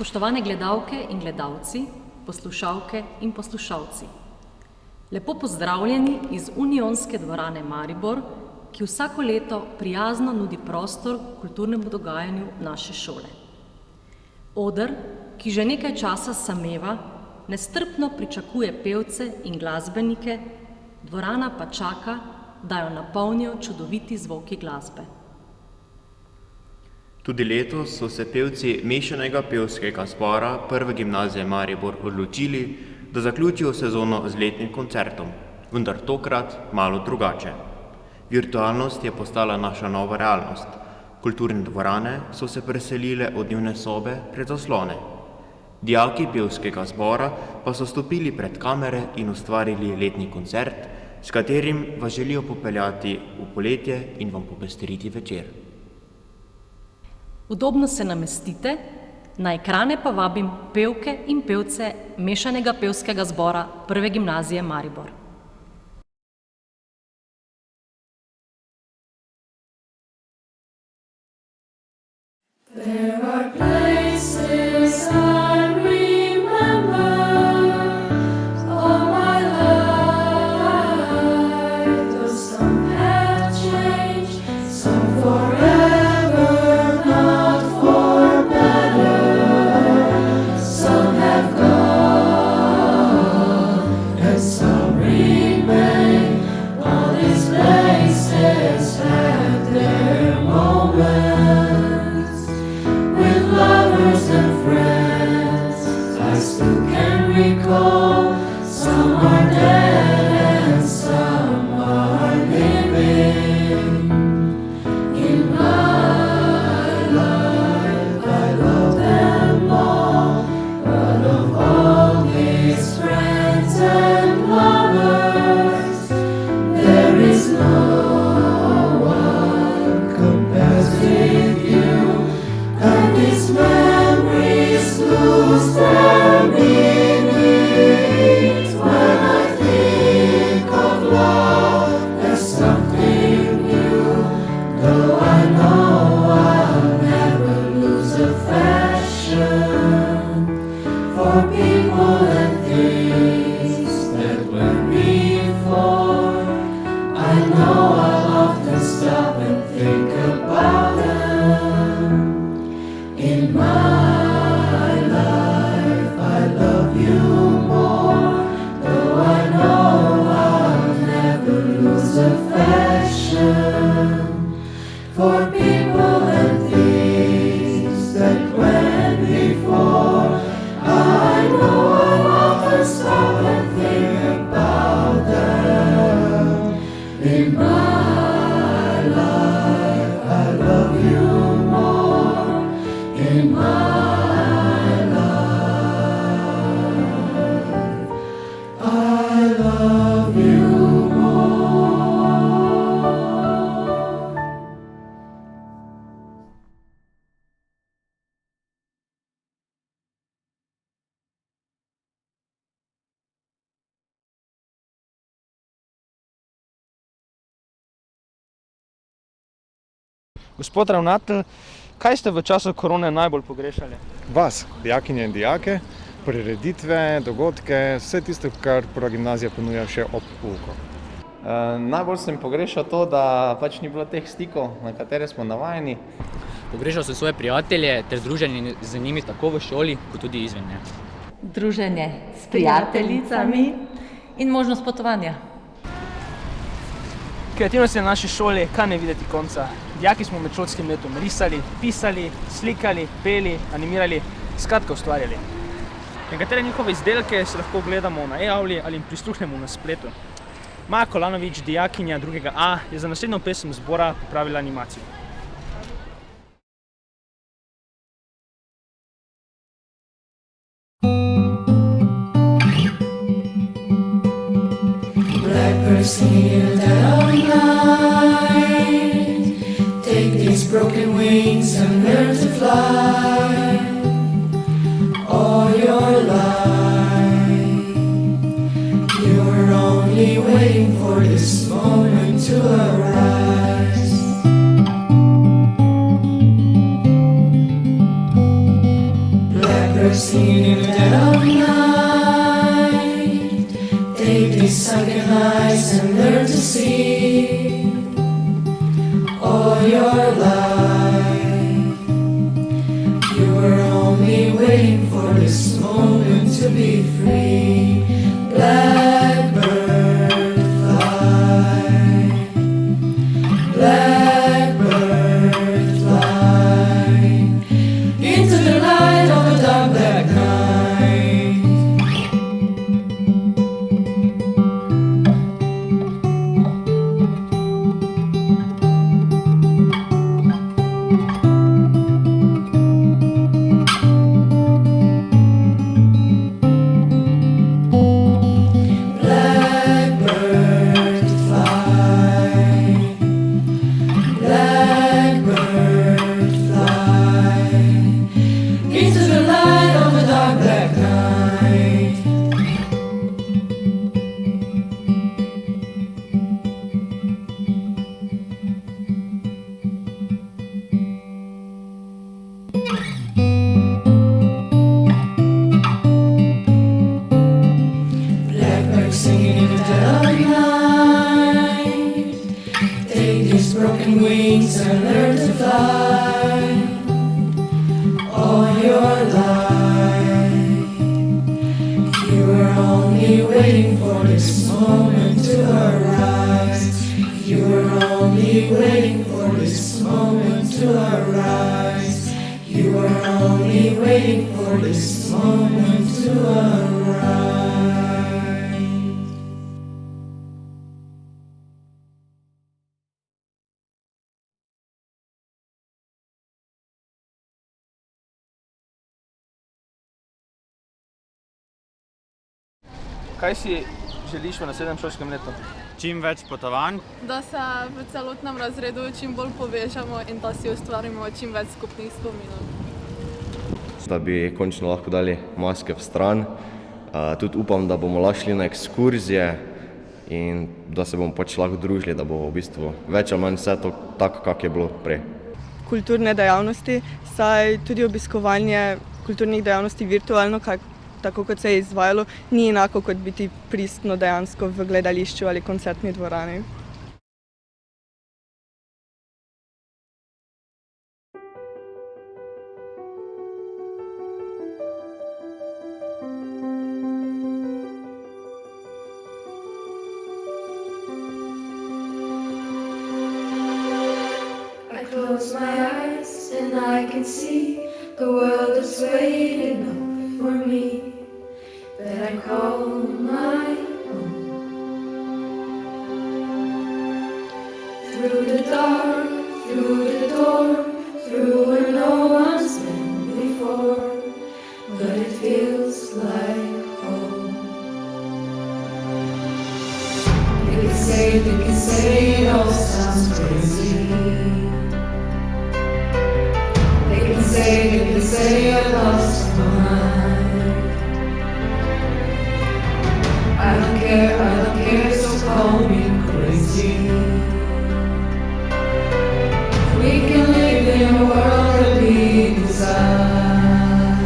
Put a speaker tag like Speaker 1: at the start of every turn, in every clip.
Speaker 1: Spoštovane gledalke in gledalci, poslušalke in poslušalci. Lepo pozdravljeni iz Unionske dvorane Maribor, ki vsako leto prijazno nudi prostor kulturnemu dogajanju naše šole. Oder, ki že nekaj časa sameva, nestrpno pričakuje pevce in glasbenike, dvorana pa čaka, da jo napolnijo čudoviti zvoki glasbe.
Speaker 2: Tudi letos so se pevci mešanega pevskega zbora Prve gimnazije Maribor odločili, da zaključijo sezono z letnim koncertom, vendar tokrat malo drugače. Virtualnost je postala naša nova realnost. Kulturne dvorane so se preselile od dnevne sobe pred zaslone. Dijaki pevskega zbora pa so stopili pred kamere in ustvarili letni koncert, s katerim vas želijo popeljati v poletje in vam popestriti večer.
Speaker 1: Udobno se namestite, na ekrane pa vabim pevke in pevce mešanega pevskega zbora Prve gimnazije Maribor.
Speaker 3: There are places I remember all my life, though some have changed, some forever, not for better. Some have gone and some remain. All these places had their moments. Lovers and friends, I still can recall. Some are dead and some are living. In my life I love them all, but of all these friends and lovers, there is no one compares with you. And these memories lose their meaning. When I think of love as something new, though I know I'll never lose affection for people and things that went before. I know I'll often stop and think about them. In my life I love you more, though I know I'll never lose affection for people and things that went before. I know I'll often stop and think about them. In my life I love you more. In my life, I love you more.
Speaker 4: Gospod ravnatelj, kaj ste v času korone najbolj pogrešali?
Speaker 5: Vas, dijakinje in dijake, prireditve, dogodke, vse tisto, kar Prva gimnazija ponuja še ob pouku.
Speaker 6: Najbolj sem pogrešal to, da pač ni bilo teh stikov, na katere smo navajeni.
Speaker 7: Pogrešal sem svoje prijatelje ter druženje z njimi tako v šoli, kot tudi izven nje.
Speaker 8: Druženje s prijateljicami in možnost potovanja.
Speaker 4: Kreativnost je na naši šoli, kar ne videti konca. Dijaki smo med šolskim letom risali, pisali, slikali, peli, animirali, skratka ustvarjali. Nekatere njihove izdelke se lahko gledamo na e-avli ali jim prisluhnemo na spletu. Maja Kolanovič, dijakinja 2A, je za naslednjo pesem zbora pripravila animacijo.
Speaker 3: Blackbirds singing in the dead of night. Take these broken wings and learn to fly. All your life, you're only waiting for this moment to arise. Black all your life. You were only waiting for this moment to be free. Blackbird fly, blackbird fly, into the light of a dark black night. Blackbird fly, blackbird fly, into the light of a dark black night. Blackbird singing in the dead of night. Take these broken wings and learn to fly. All your life, you were only waiting for this moment to arise. You were only waiting for this moment to arise. You were only waiting for this moment to arise.
Speaker 4: Kaj si želiš v naslednjem šolskem letu?
Speaker 2: Čim več potovanj,
Speaker 9: Da se v celotnem razredu čim bolj povežemo in da si ustvarimo čim več skupnih spominov.
Speaker 10: Da bi končno lahko dali maske v stran. Tudi upam, da bomo lahko šli na ekskurzije in da se bomo pač lahko družili, da bo v bistvu več ali manj vse to tako, kak je bilo prej.
Speaker 11: Kulturne dejavnosti, saj tudi obiskovanje kulturnih dejavnosti virtualno, tako kot se je izvajalo, ni enako kot biti pristno dejansko v gledališču ali koncertni dvorani.
Speaker 3: I close my eyes and I can see the world is waiting up for me, that I call my own. Through the dark, through the door, through where no one's been before, but it feels like home. They can say it all sounds crazy. They can say I lost my mind. I don't care, so call me crazy. We can live in a world that we design.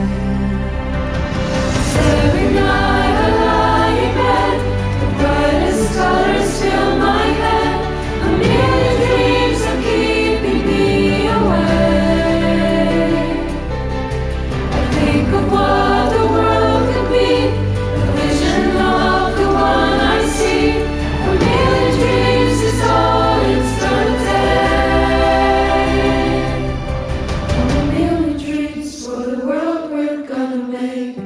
Speaker 3: Every night I lie in bed, the brightest colors fill my head. A million dreams are keeping me awake. I think of what the world could be, the vision of the one I see. A million dreams is all it's gonna take. A million dreams for the world we're gonna make.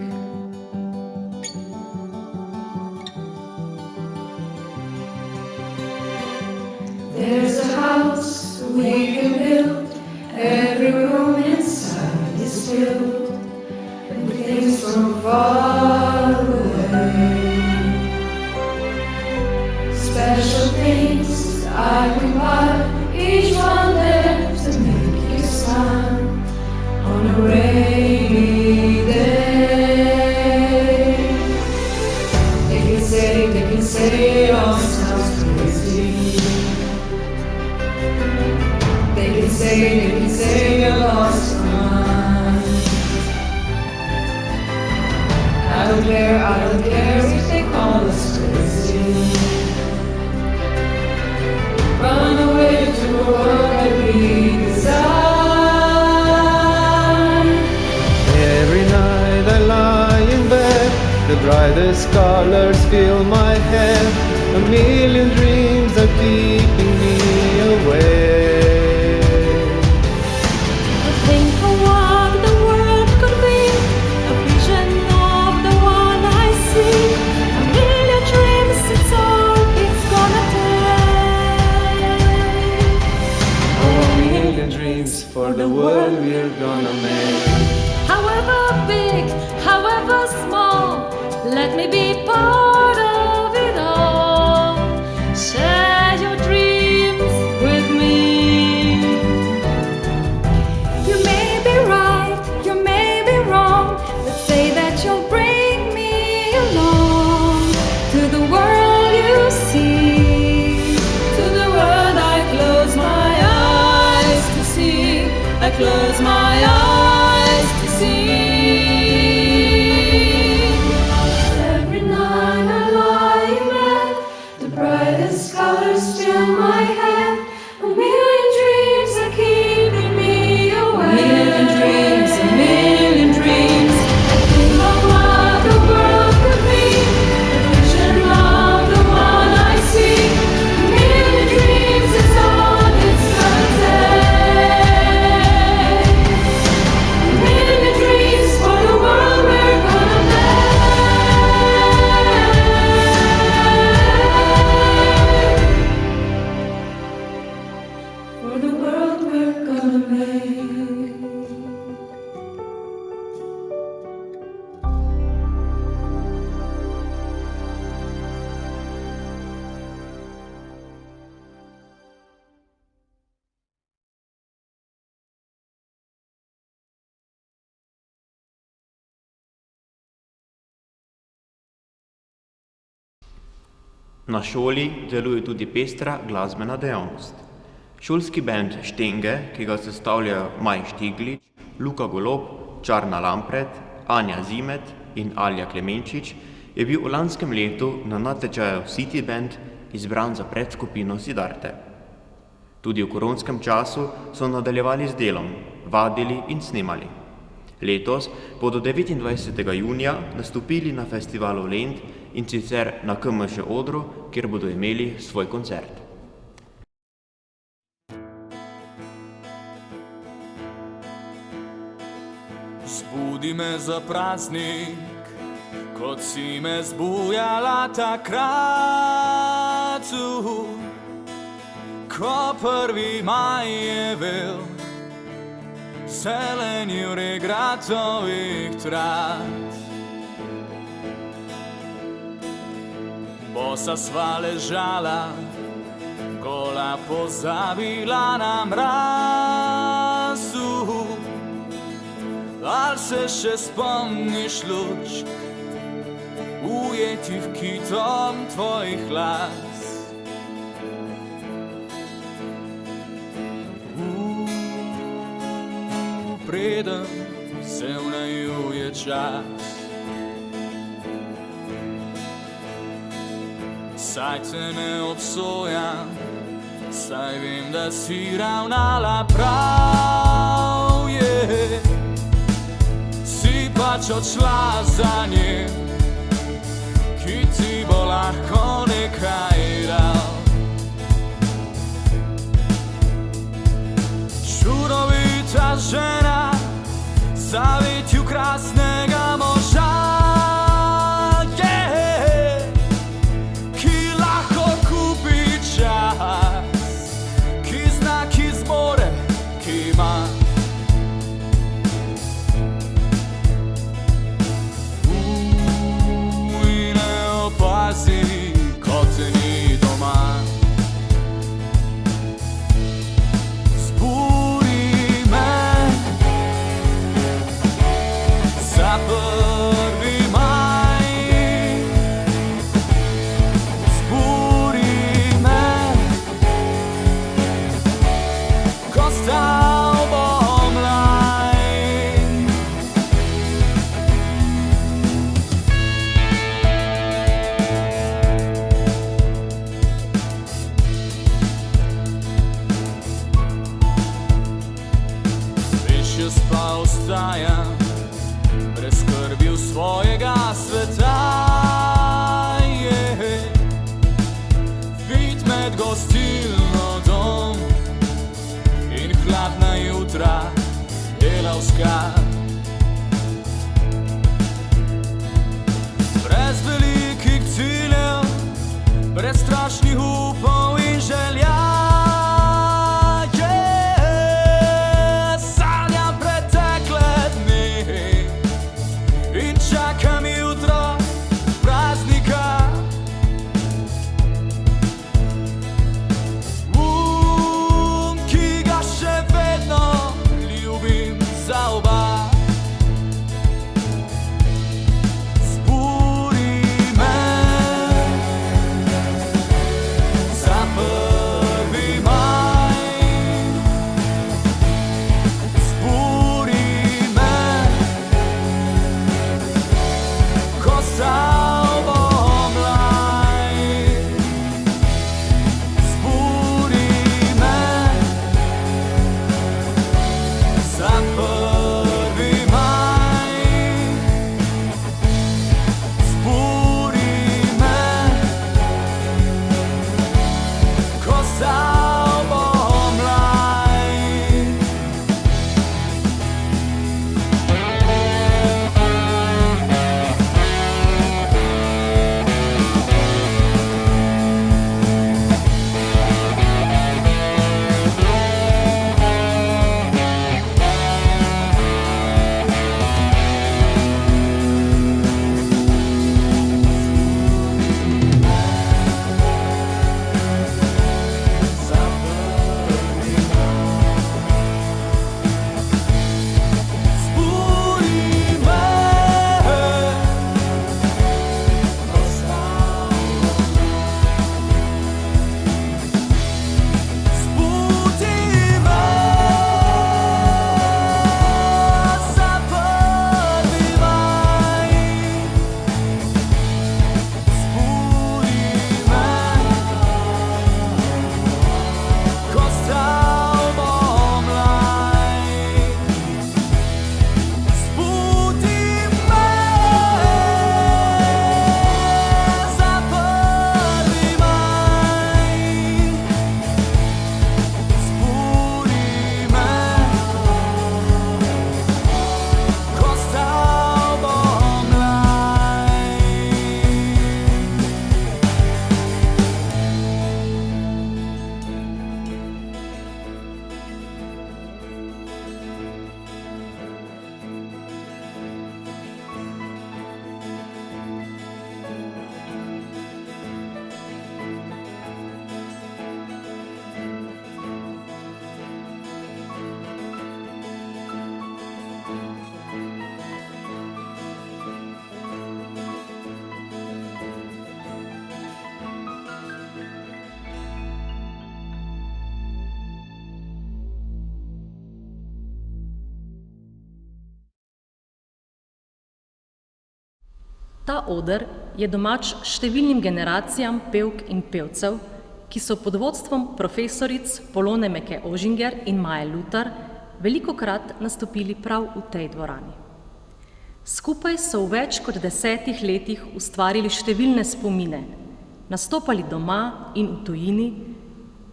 Speaker 3: There's a house we can build, every room inside is filled with things from far away. Special things I can buy, each one there to make you smile on a rainy day. They can say it all sounds crazy. They can say I lost my mind. I don't care if they call us crazy. Run away to a world that we brightest colors fill my head. A million dreams are keeping me awake.
Speaker 12: Think of what the world could be, a vision of the one I see. A million dreams, it's all it's gonna take.
Speaker 3: Oh, a million dreams for the world we're gonna make.
Speaker 12: However big, however small, let me be part of it all. Share your dreams with me. You may be right, you may be wrong, but say that you'll bring me along to the world you see. To the world I close my eyes to see. I close my eyes to see. Every night I lie in bed, the brightest colors fill my head. A million dreams are keeping me awake. Million dreams, a million dreams. I think of what the world could be, a vision of the one I see. A million dreams is all it's gonna take. A million dreams for the world we're gonna make. For the world we're gonna make.
Speaker 2: Na šoli deluje tudi pestra glasbena dejavnost. Šolski bend Štenge, ki ga sestavljajo Maj Štiglič, Luka Golob, Čarna Lampret, Anja Zimet in Alja Klemenčič, je bil v lanskem letu na natečaju City Band izbran za predskupino Siddharte. Tudi v koronskem času so nadaljevali z delom, vadili in snemali. Letos bodo 29. junija nastopili na festivalu Lent in sicer na KMŠ odru, kjer bodo imeli svoj koncert.
Speaker 13: Zbudi me za praznik, kot si me zbujala takrat, ko 1. maj je vel, zelen jure gratovih trat. Bosa sva ležala, gola pozabila na mrazu. Al se še spomniš lučk, ujeti v kitom tvojih las? Preden se vnajuje čas, saj te ne obsojam, saj vem, da si ravnala prav, si pač odšla za njim, ki ti bo lahko nekaj dal. Čudovita žena, zavetju krasnega moža, ki lahko kupi čas, ki zna, ki zmore, ki ima. In ne opazi, ko te ni doma. Za 1. maj, zbudi me, ko stal bom lajn. Veš, jaz pa ostajam brez skrbi svojega sveta. hladna jutra, delavska. Brez velikih ciljev, brez strašnih upov in želja. Sanjam pretekle dni in čakam jutro praznika. Ki ga še vedno ljubim za oba.
Speaker 1: Ta oder je domač številnim generacijam pevk in pevcev, ki so pod vodstvom profesoric Polone Meke-Ožinger in Maje Lutar velikokrat nastopili prav v tej dvorani. Skupaj so v več kot 10 letih ustvarili številne spomine, nastopali doma in v tujini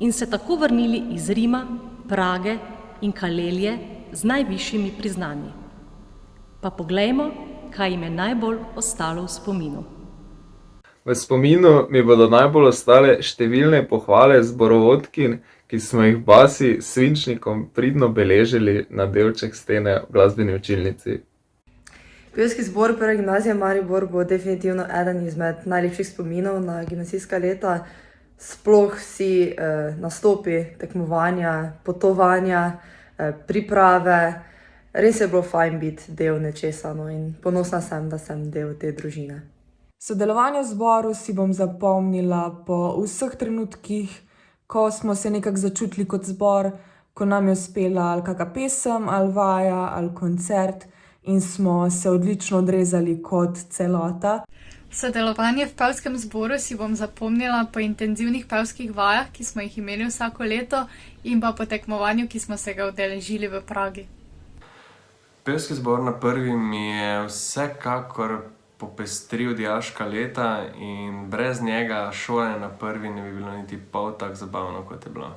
Speaker 1: in se tako vrnili iz Rima, Prage in Kalelje z najvišjimi priznanji. Pa poglejmo, kaj jim je najbolj ostalo v spominu.
Speaker 14: V spominu mi bodo najbolj ostale številne pohvale zborovodkinj, ki smo jih basi s svinčnikom pridno beležili na delček stene v glasbeni učilnici.
Speaker 15: Pevski zbor Prve gimnazije Maribor bo definitivno eden izmed najlepših spominov na gimnazijska leta. Sploh vsi nastopi, tekmovanja, potovanja, priprave. Res je bilo fajn biti del nečesa, in ponosna sem, da sem del te družine.
Speaker 16: Sodelovanje v zboru si bom zapomnila po vseh trenutkih, ko smo se nekako začutili kot zbor, ko nam je uspela ali kaka pesem, ali vaja, ali koncert in smo se odlično odrezali kot celota.
Speaker 17: Sodelovanje v pevskem zboru si bom zapomnila po intenzivnih pevskih vajah, ki smo jih imeli vsako leto, in pa po tekmovanju, ki smo se ga udeležili v Pragi.
Speaker 18: Pevski zbor na Prvi mi je vsekakor popestril dijaška leta in brez njega šolanje na Prvi ne bi bilo niti pol tako zabavno, kot je bilo.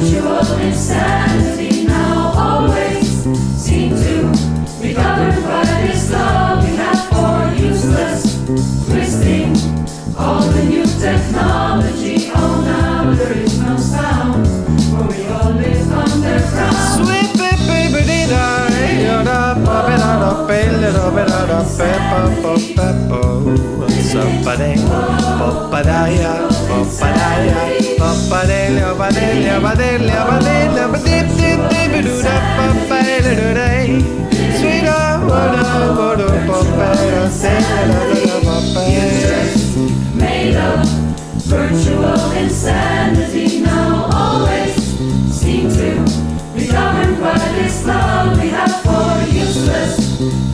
Speaker 12: virtual insanity now always seem to be governed by this love we have for useless twisting. All the new technology, oh now there is no sound, for we all live underground.
Speaker 3: Sweet baby, somebody, popadaya, popadaya, popadelia, badelia, badelia, badelia, badididididida, papadelia, sweet water, popera,
Speaker 12: Made of virtual insanity now always seem to be governed by this love we have for useless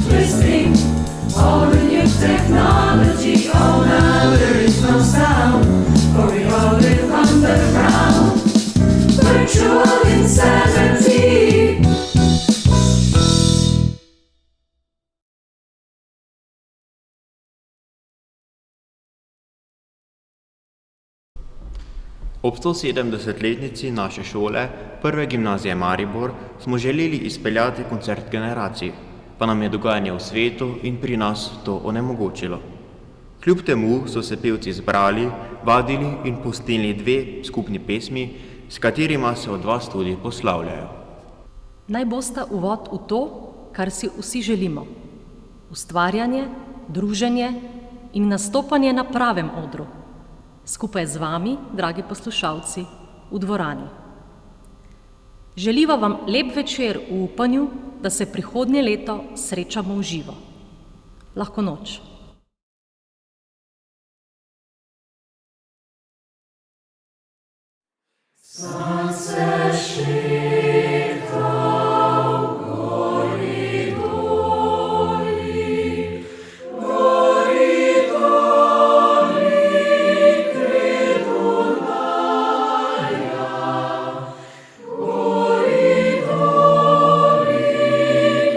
Speaker 12: twisting. All the new technology, oh now there is no sound, for we all live underground. Virtual insanity.
Speaker 2: Ob 170-letnici naše šole, Prve gimnazije Maribor, smo želeli izpeljati koncert generacij, pa nam je dogajanje v svetu in pri nas to onemogočilo. Kljub temu so se pevci zbrali, vadili in posneli 2 skupni pesmi, s katerima se od vas tudi poslavljajo.
Speaker 1: Naj bosta uvod v to, kar si vsi želimo. Ustvarjanje, druženje in nastopanje na pravem odru. Skupaj z vami, dragi poslušalci, v dvorani. Želiva vam lep večer v upanju, da se prihodnje leto srečamo v živo. Lahko noč.
Speaker 12: Sonce šihta v gori doli, gori doli, kredu naja. Gori doli,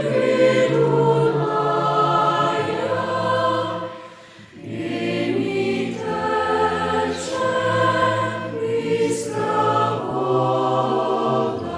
Speaker 12: kredu naja. In mi teče bistra voda.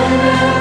Speaker 12: Father.